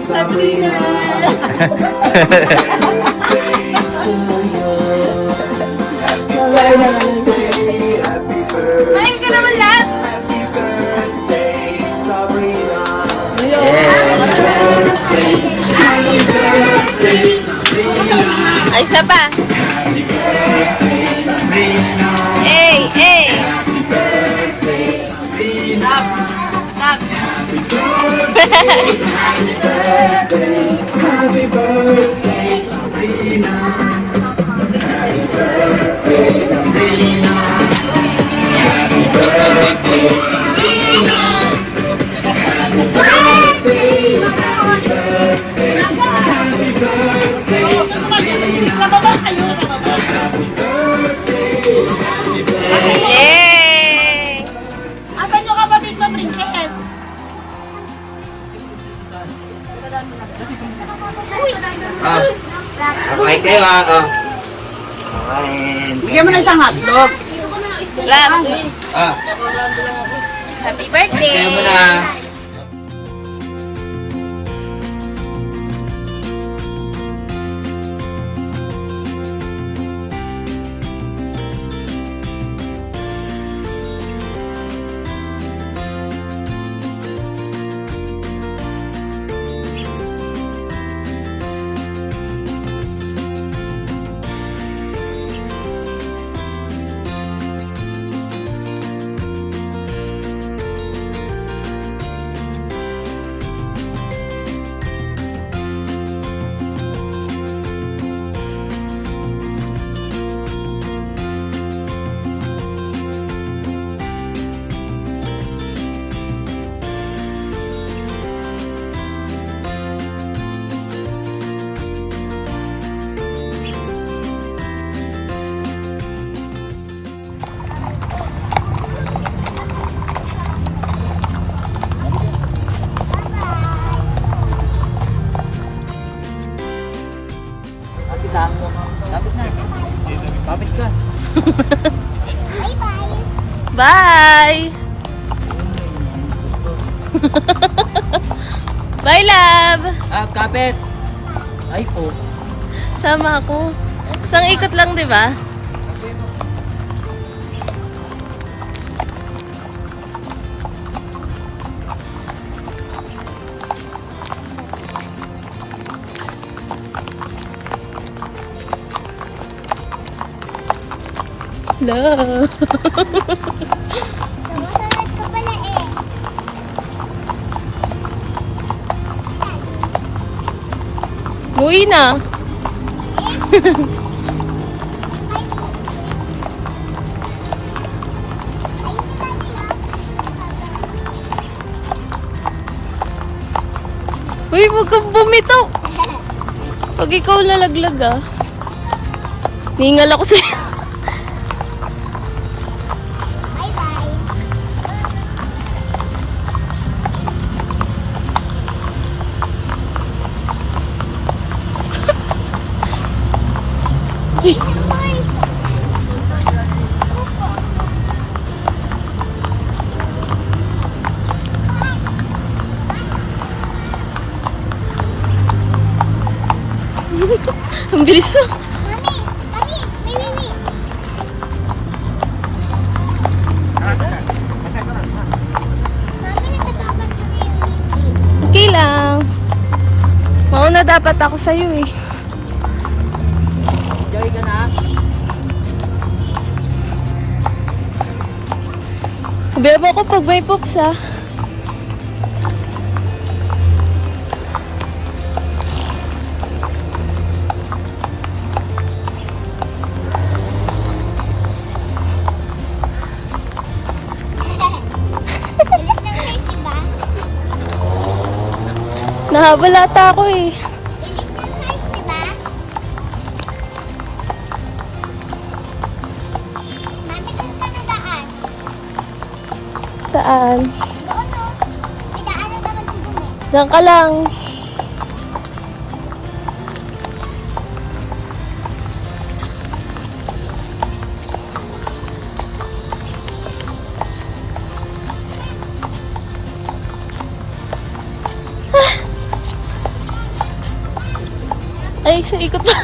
Sabrina. Main ka naman lahat. Ay, isa pa. Hey, hey. Tap, tap. Happy birthday, Sabrina. Happy birthday, Sabrina. Happy birthday, Sabrina. Happy birthday, happy birthday, happy birthday, Sabrina. Happy birthday, happy birthday. Yay! Asan yung kapatid mo, Princess? Okay kayo ha. Okay. Bigyan mo na isang hotdog. Love. Happy birthday! Kaya mo na. Kapit ka. Bye! Bye, love! Kapit. Ay po. Sama ako. Isang ikot lang, di ba? Love! Sumasunod ka pala eh. Uwi na. Uy, huwag kang bumitaw. Pag ikaw lalaglag ah. Ningal ako sa'yo. Ang bilis oh. Mami, Mami, Mimi. Mami, natatakot ko na yung Mimi. Okay lang. Mauna dapat ako sa'yo eh. Enjoy ka na. Sabihan mo ako pag may pops ah. Bilis ng heart, diba? Nahabalata ako eh. Bilis ng heart, diba? Mami, doon ka na daan. Saan? Doon o. May daanan naman ko doon eh. Diyan ka lang. sa ikot pa.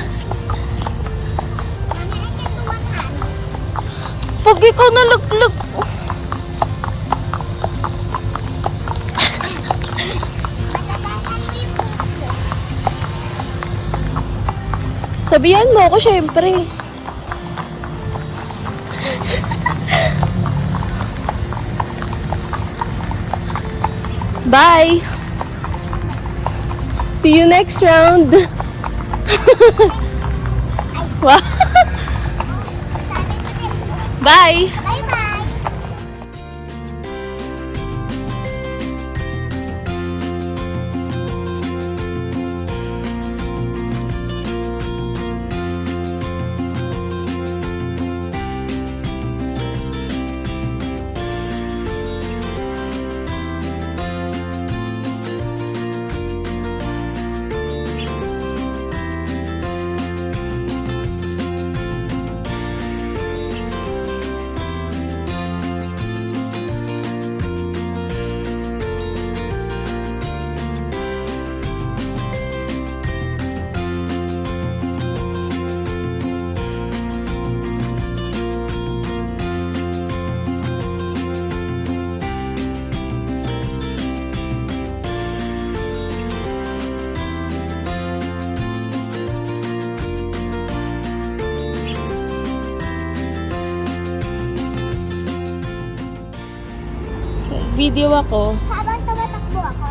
Mami, I can do one hand. Pag ikaw nalaglag. Sabihan mo ako, syempre. Bye! See you next round! Wow! Bye! Bye-bye. Video ako. Habang tumatakbo ako.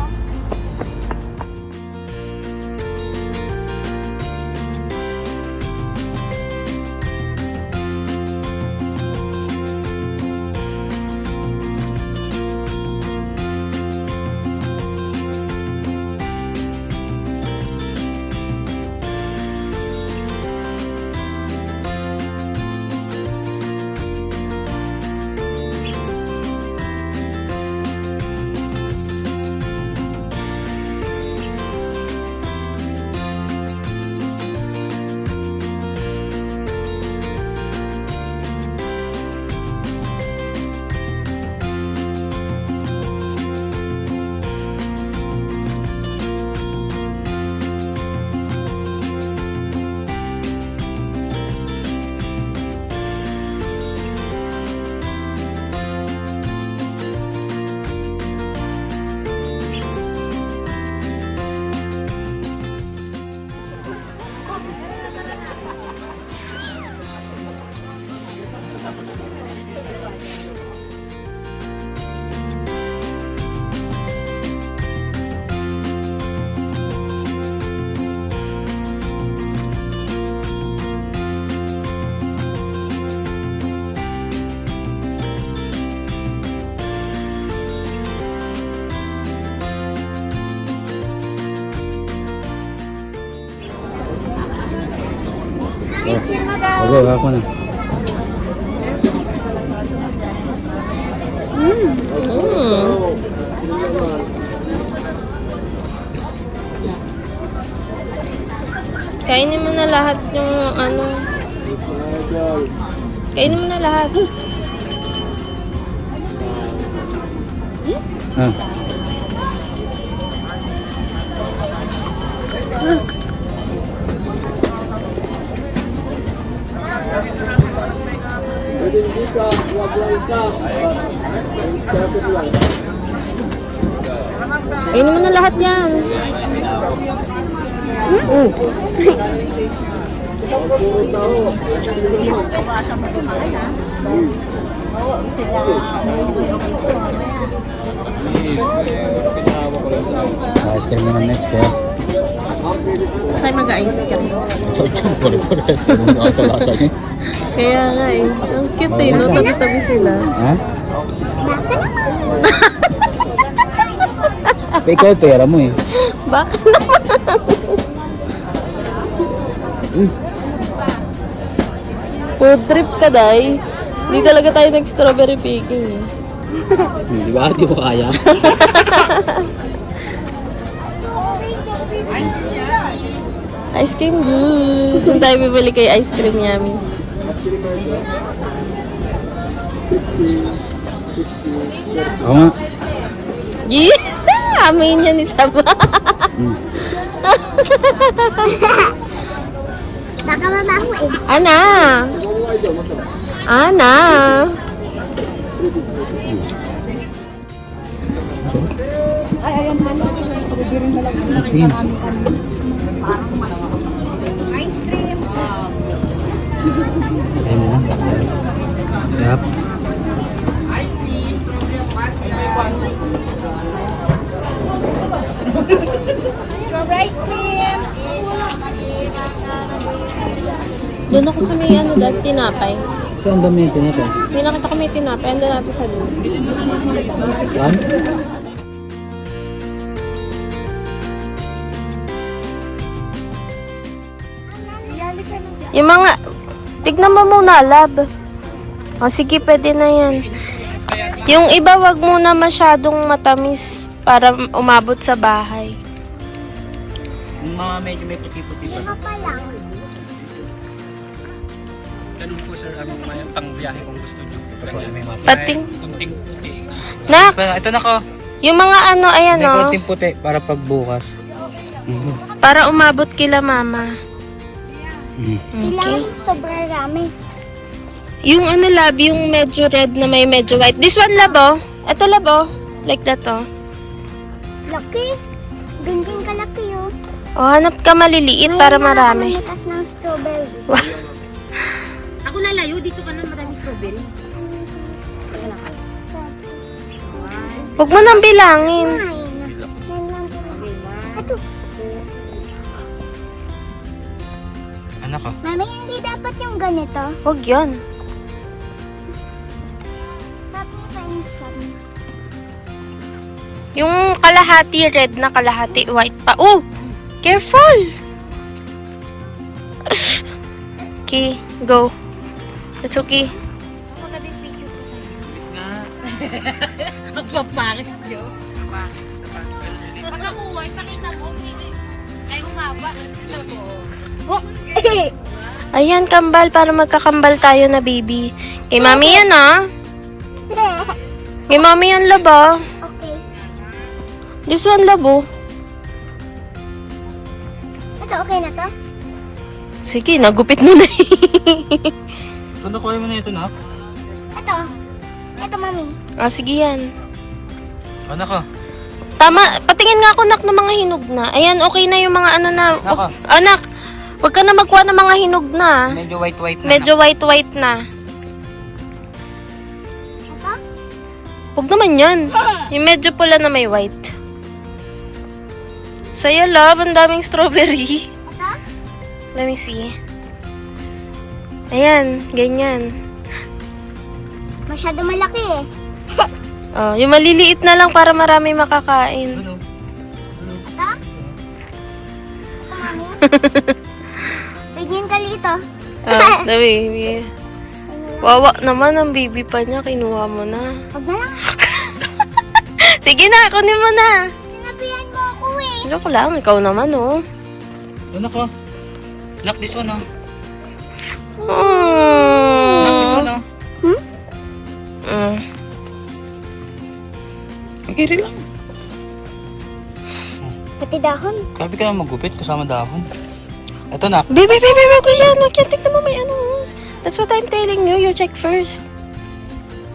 Okay, ako na. Kainin mo na lahat yung ano. Kainin mo na lahat. Ah. Kainin mo na lahat yan. Ice cream naman next, kaya. Tayo mag-ice cream. So, ito, pare-pare. Anong nakakalasa niya? Kaya nga eh. Ang cute eh, no? Tabi-tabi sila. Ha? Ikaw, pera mo eh. Baka naman. Food trip ka, Day. Hindi talaga tayo nag-strawberry picking eh. Di ba? Di mo kaya? Ice cream good. Kung tayo bibili kay ice cream yummy. Oo nga. Yeah! Amin yan ni Saba. Baka mamaho eh. Ana! Ana! Tingin. Ayun na. Yap. Doon ako sa may ano dahil tinapay. Saan dami yung tinapay? May nakita ko may tinapay. Andun natin sa loob. Saan? Yung mga... Tignan mo muna, lab. O sige, pwede na yan. Yung iba, wag muna masyadong matamis para umabot sa bahay. Yung mga medyo may puti-puti pa. Lima pa lang. Ganun po sir, ang may pangbiyahe kung gusto nyo. May mga Pating. Kunting puti. Nak, ito na ko. yung mga ano, ayan May o. konting puti para pagbukas. Para umabot kila mama. Kailangan Okay. sobrang rami. Yung ano lab, yung medyo red na may medyo white. This one lab oh. Ito lab oh. Like that oh. Laki. Ganyan kalaki oh. O, hanap ka maliliit para marami. Manikas ng strawberry. Ako lalayo, dito ka na maraming strawberry. Huwag mo nang bilangin. Ito. Ano ko? Mami, hindi dapat yung ganito. Huwag yun. Dapat painsan. Yung kalahati red na kalahati white pa. Oh! Careful! Okay, go. That's okay. Ang papakit nyo. Pag nakuha, ipakita mo. Ay, humaba. Ayan, kambal para magkakambal tayo na baby. Kay mami yan ah. Kay mami yan lab ah. Okay. This one lab oh. Ito, okay na to? Sige, nagupit mo na Ano ko mo na ito na? Ito. Ito, mami. Ah, sige yan. Ano ko? Tama, patingin nga ako nak ng mga hinog na. Ayan, okay na yung mga ano na. Nako. Anak, wag ka na magkuha ng mga hinog na. Medyo white-white na. Medyo white-white na. Ito? Huwag naman yan. Yung medyo pula na may white. Saya love, ang daming strawberry. Ito? Let me see. Ayan, ganyan. Masyado malaki eh. Oh, yung maliliit na lang para marami makakain. Ano? Ito? Ito, mami. Ganyan kaliit oh. Ah, the baby. Wawa naman ang baby pa niya, kinuha mo na. Huwag na lang. Sige na, kunin mo na. Sinabihan mo ako eh. Joke lang, ikaw naman oh. Ano ko? Lock this one oh. Lock this Mm. one oh. Okay lang. Pati dahon. Sabi ka lang magupit kasama dahon. Ito na. Baby, wag yan. Wag yan, tignan mo may ano. That's what I'm telling you. You check first.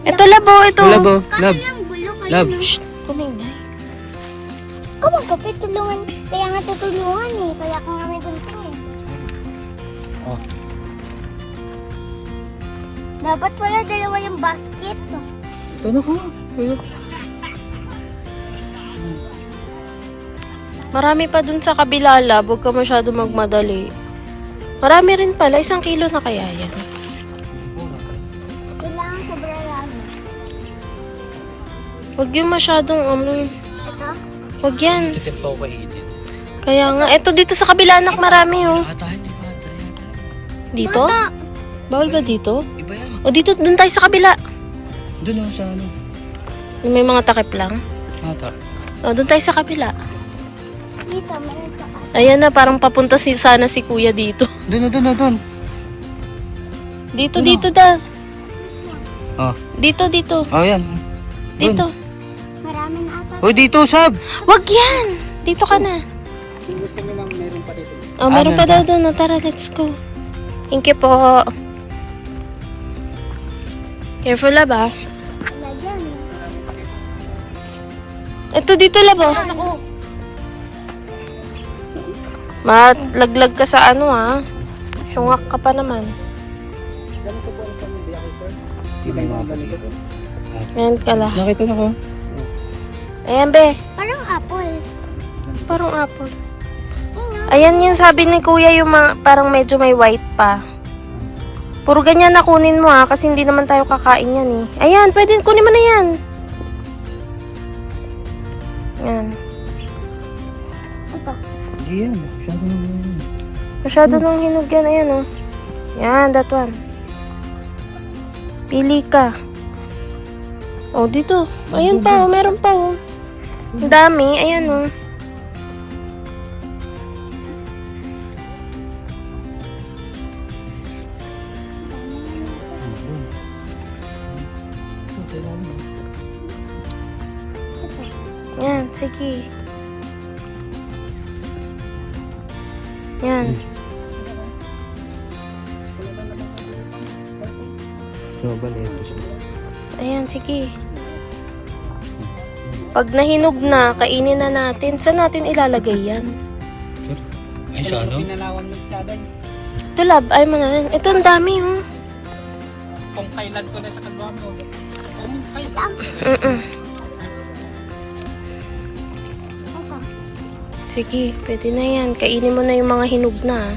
Ito labo, ito. Labo. Kami Lab. lang gulo kayo. Lab. no? Shh, kumingay. Ikaw magkapit, tulungan. Kaya nga tutulungan eh. Kaya ako nga may gunting eh. Oh. Dapat pala dalawa yung basket. No? Ito na ko. Marami pa dun sa kabila, lab. Huwag ka masyado magmadali. Marami rin pala. 1 kilo na kaya yan. Kailangan sobrang rami. Huwag yung masyadong, Ito? huwag yan. Titimpa ko kainin. Kaya nga, eto dito sa kabila, anak, marami oh. Ata, hindi ba? Dito? Bawal ba dito? Iba yan. O dito, dun tayo sa kabila. Doon lang sa ano. Yung may mga takip lang. Ata. O, dun tayo sa kabila. Dito, meron ka. Ayan na, parang papunta sana si kuya dito. Doon. Dito, Ano? dito da. Oh. Dito. Oh, yan. Dito. Maraming ata. Oh, dito, Sab. Wag yan! Dito ka na. Kung gusto nyo mang meron pa dito. Oh, meron meron pa daw doon. Oh, tara, let's go. Thank you po. Careful lab ah. Wala dyan. Ito dito lab oh. Matlaglag ka sa ano ah. Sungak ka pa naman. Ganito po ang pambiyahe, sir. Ibang mga Ganito po. Ayan ka la. Nakita na ko. Ayan be. Parang apple. Parang apple. Ayun, oh. Ayan yung sabi ni kuya yung parang medyo may white pa. Puro ganyan na kunin mo ha, kasi hindi naman tayo kakain yan eh. Ayan, pwede kunin mo na yan. Yan. Ito. Hindi yan. Masyado na yan. Masyado nang hinog yan. Ayan oh. Yan, that one. Pili ka. Oh, dito. Ayun pa oh, meron pa oh. Ang dami. Ayan oh. Yan, sige. Yan. Global lettuce. Ayan, sige. Pag nahinog na, kainin na natin. Saan natin ilalagay yan? Ay, sa ano? Pinalawan yung tiyaday. Ito, lab. Ay mo na yan. Ito, ang dami, oh. Kung kailan ko na sa kalwa mo. Kung kailan. Mm-mm. Ito. Sige, pwede na yan. Kainin mo na yung mga hinog na.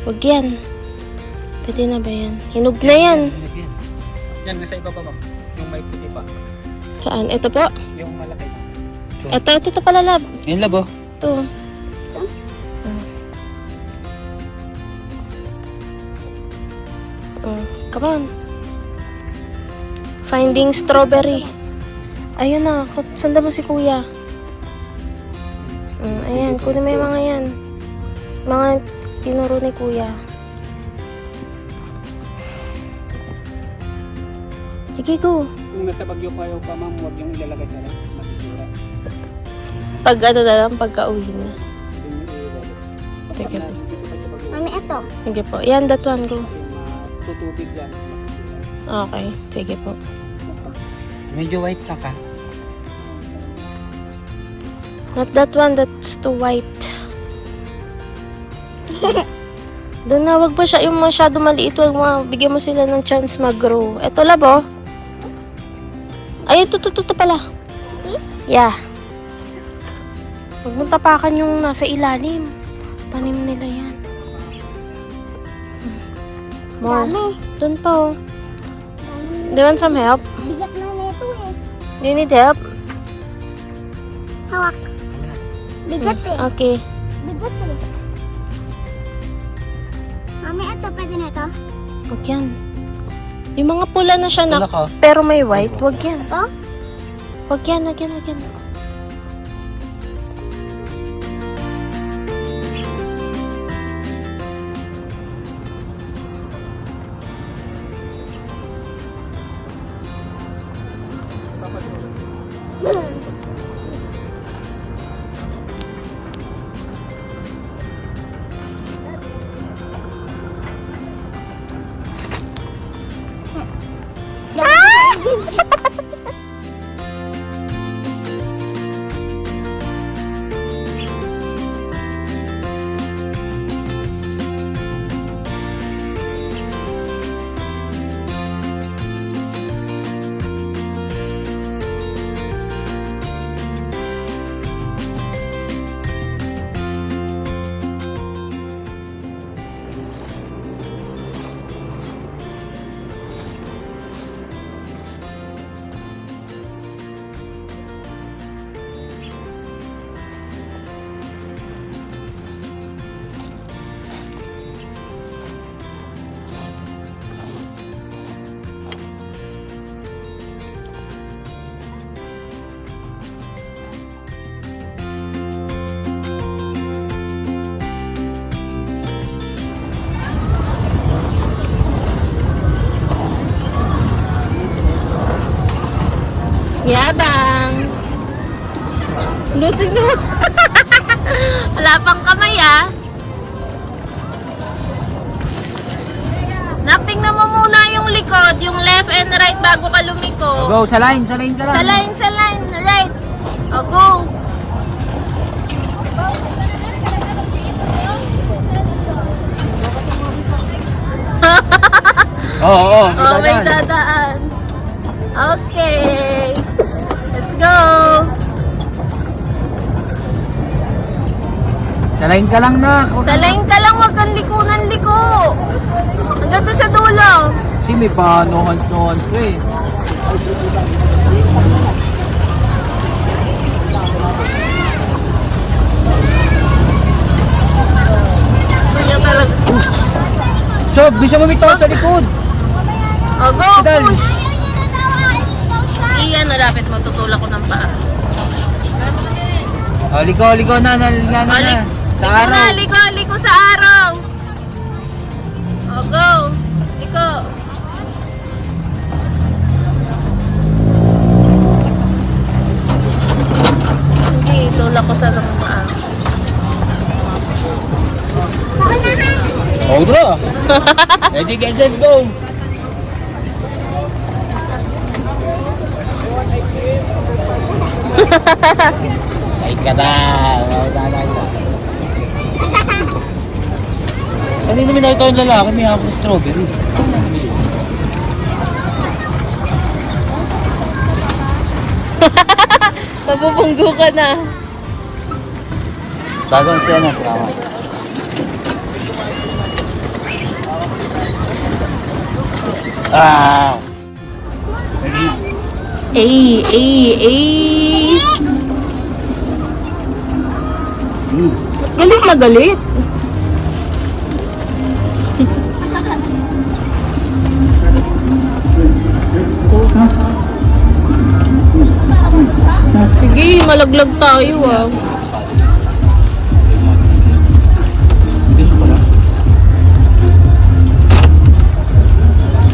Huwag yan. Pwede na ba yan? Hinog na yan. Yan, nasa iba pa ba? Yung may puti pa. Saan? Ito po. Yung malaki. Ito pala, lab. Ayun labo. Ito. Come on. Finding strawberry. Ayun na. Sanda mo si kuya. Ayan. Kunin mo yung mga yan. Mga tinuro ni kuya. Sige, go. Kung nasa bagyo kayo pa, ma'am, huwag yung ilalagay sa lang. Masisira. Pag ano na lang, pagka-uwi na. Yun yung ilalagay. Sige po. Mami, ito. Sige po. Yan, that one, go. Kasi matutubig yan. Masisira. Okay. Sige po. Medyo white na ka. Not that one, that's too white. Doon na, wag ba siya yung masyado maliit, wag mo, bigyan mo sila ng chance mag-grow. Eto labo. Ay, ito pala. Yeah. Wag mong tapakan yung nasa ilalim. Panim nila yan. More. Dami. Doon pa oh. Dami. Do you want some help? Bigat na nito eh. Do you need help? Hawak. Bigat eh. Okay. Bigat eh. Mami, ito. Pwede na ito? Wag yan. Yung mga pula na siya na, Ano ka? pero may white, wag yan. Ito? Wag yan, wag yan, wag yan. Yabang. Lutin mo. Wala pang kamay ah. likod, yung left and right bago ka lumiko. Go, sa line ka lang. Sa line, right. O, go. Oo, Oh, may dadaan. Okay. Let's go. Sa line ka lang na. Sa line ka lang, wag kang liko. Hanggang doon sa dulo. Kasi may pa no hands ka eh. Gusto niya talaga. So, bisa mo mito sa likod. O, go, Pedal. push. Iyan, malapit mo. Tutulak ko ng paa. Oh, liko na. Sa araw. Liko sa araw. O, go. Liko. Hindi, tulak ko sa paa. Oh, bro. Ready, get set, go. Ay, kada. Kanina may nakita yung lalaki, may hawak ng strawberry. Mabubunggo ka na. Bago siya na, salamat. Ah! Ay. Galit na galit. Sige, malaglag tayo ah.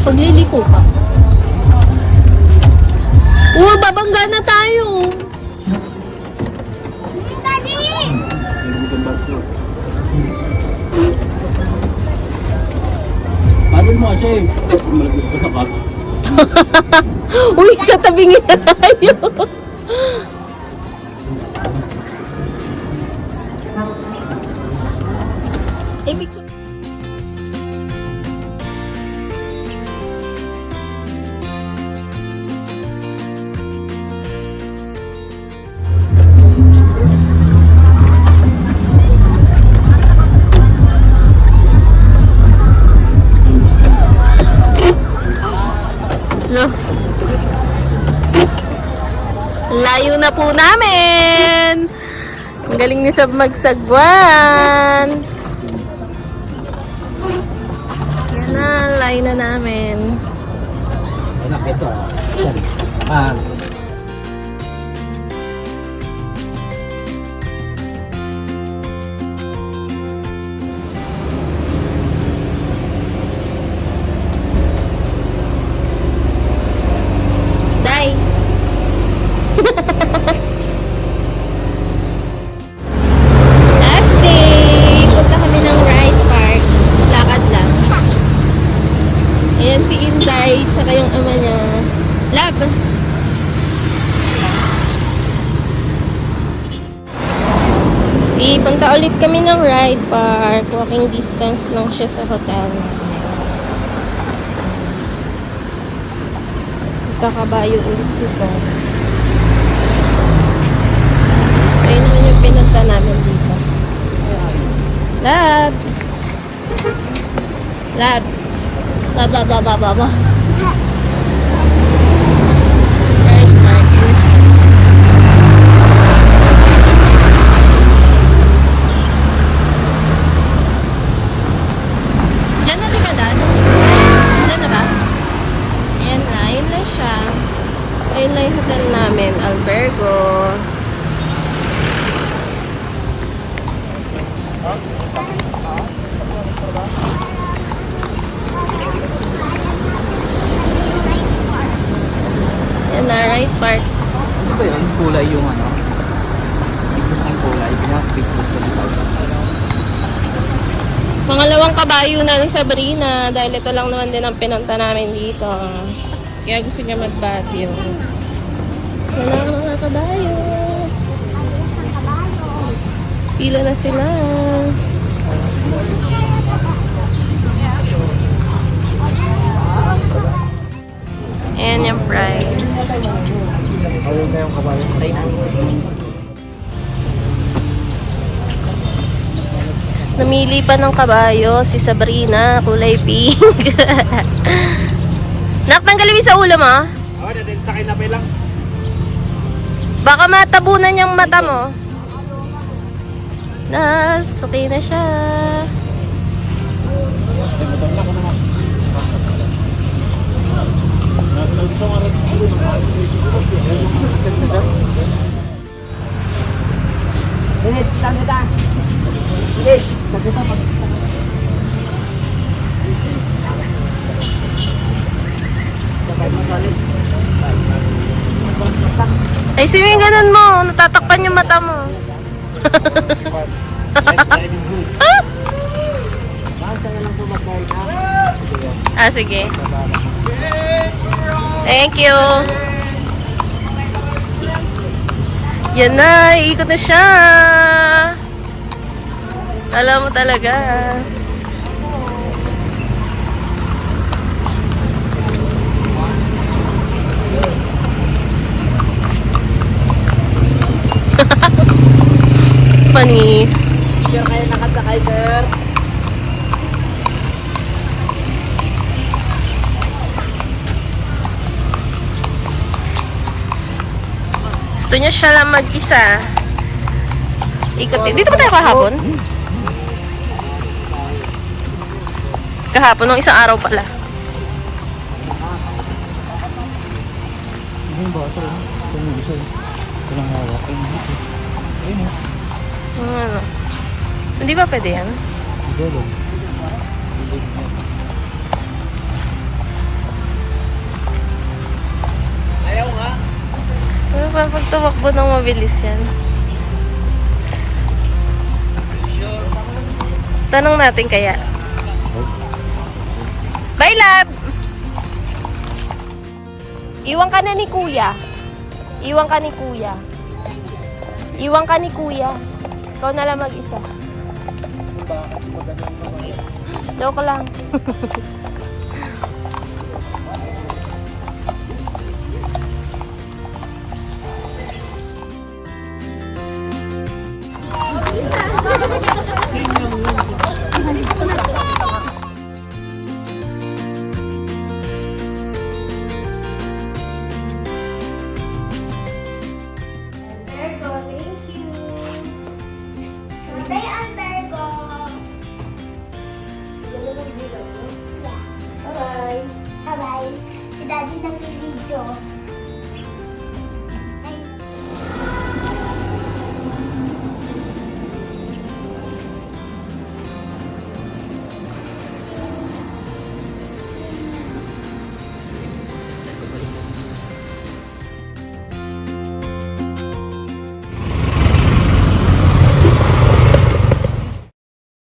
Pagliliko ka. Babangga na tayo. Paddle mo kasi. Malaglag ka sa cup. Uy, katabingin na tayo. No. Layo na po namin. Ang galing ni Sab magsagwan. Yan na, layo na namin. Anak, ito. Ah. Day. Last day. Punta kami ng ride park. Lakad lang. Ayan si Inday, tsaka yung ama niya. Lab. Punta ulit kami ng ride park. Walking distance lang siya sa hotel. Kakabayo ulit si Sam. Ayun naman yung pinunta namin dito. Lab! Lab! Ba. Right, park. Yun siya. Diyan na diba, Dad? Diyan na ba? Ayan na, yun lang siya. Ayun lang yung hotel namin, Albergo. Ayan na, right park. Ano ba yun? Kulay yung ano? Pictures ng kulay. Pinaka-pictures ko dito. Pangalawang kabayo na ni Sabrina dahil ito lang naman din ang pinunta namin dito. Kaya gusto niya mag-batio. Wala ang mga kabayo. Pila na sila. Ayan yung price. Ayun na yung kabayo. Namili pa ng kabayo si Sabrina, kulay pink. Nak, tanggalin mo sa ulo mo. Oo, din sa akin na lang. Baka matabunan yung mata mo. Okay na siya. Ay, sino yung ganun mo? Natatakpan yung mata mo. Sige. Thank you. Yan na, iikot na siya. Alam mo talaga. Funny. Sir, kayo nakasakay, sir. Gusto niya siya lang mag-isa. Ikutin. Dito ba tayo kahapon? Kahapon, nung isang araw pala. Yung bata, ito yung isa. Ito lang hawak. Ayun mo. Ano? Hindi ba pwede yan? Siguro. Ayaw nga. Ano pa pag tumakbo ng mabilis yan? Tanong natin kaya. Bye, love! Iwan ka na ni kuya. Iwan ka ni kuya. Iwan ka ni kuya. Ikaw na lang mag-isa. Joke lang. Virgo, thank you. Tayan, Virgo. Bye-bye. Bye-bye. Si Daddy nag-video.